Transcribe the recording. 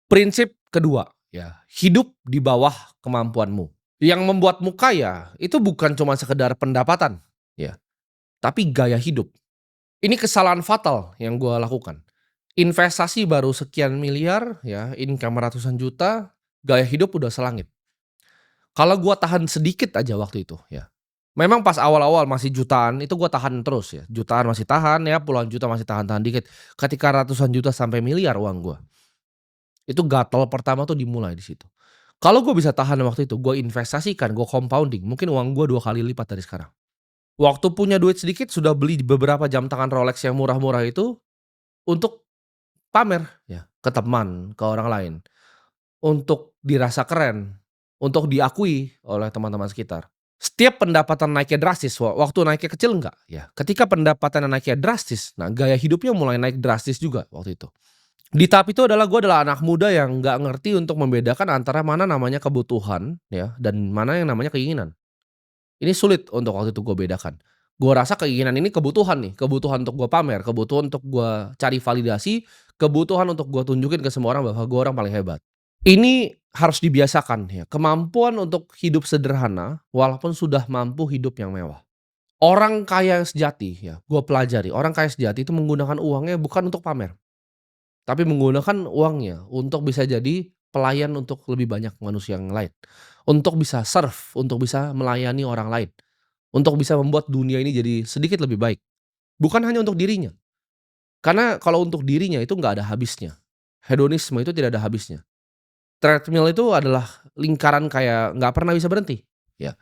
Prinsip kedua, ya, hidup di bawah kemampuanmu. Yang membuatmu kaya, itu bukan cuma sekedar pendapatan, ya, tapi gaya hidup. Ini kesalahan fatal yang gua lakukan. Investasi baru sekian miliar, ya, income ratusan juta, gaya hidup udah selangit. Kalau gua tahan sedikit aja waktu itu, ya. Memang pas awal-awal masih jutaan, itu gua tahan terus ya, jutaan masih tahan ya, puluhan juta masih tahan-tahan dikit. Ketika ratusan juta sampai miliar uang gua, itu gatal pertama tuh dimulai di situ. Kalau gue bisa tahan waktu itu, gue investasikan, gue compounding, mungkin uang gue 2 kali lipat dari sekarang. Waktu punya duit sedikit sudah beli beberapa jam tangan Rolex yang murah-murah itu untuk pamer ya, ke teman, ke orang lain, untuk dirasa keren, untuk diakui oleh teman-teman sekitar. Setiap pendapatan naiknya drastis, waktu naiknya kecil enggak, ya. Ketika pendapatan naiknya drastis, nah gaya hidupnya mulai naik drastis juga waktu itu. Di tahap itu adalah gue adalah anak muda yang nggak ngerti untuk membedakan antara mana namanya kebutuhan ya, dan mana yang namanya keinginan. Ini sulit untuk waktu itu gue bedakan. Gue rasa keinginan ini kebutuhan nih, kebutuhan untuk gue pamer, kebutuhan untuk gue cari validasi, kebutuhan untuk gue tunjukin ke semua orang bahwa gue orang paling hebat. Ini harus dibiasakan ya, kemampuan untuk hidup sederhana walaupun sudah mampu hidup yang mewah. Orang kaya yang sejati ya, gue pelajari, orang kaya sejati itu menggunakan uangnya bukan untuk pamer. Tapi menggunakan uangnya untuk bisa jadi pelayan untuk lebih banyak manusia yang lain. Untuk bisa serve, untuk bisa melayani orang lain. Untuk bisa membuat dunia ini jadi sedikit lebih baik. Bukan hanya untuk dirinya. Karena kalau untuk dirinya itu nggak ada habisnya. Hedonisme itu tidak ada habisnya. Treadmill itu adalah lingkaran kayak nggak pernah bisa berhenti, ya.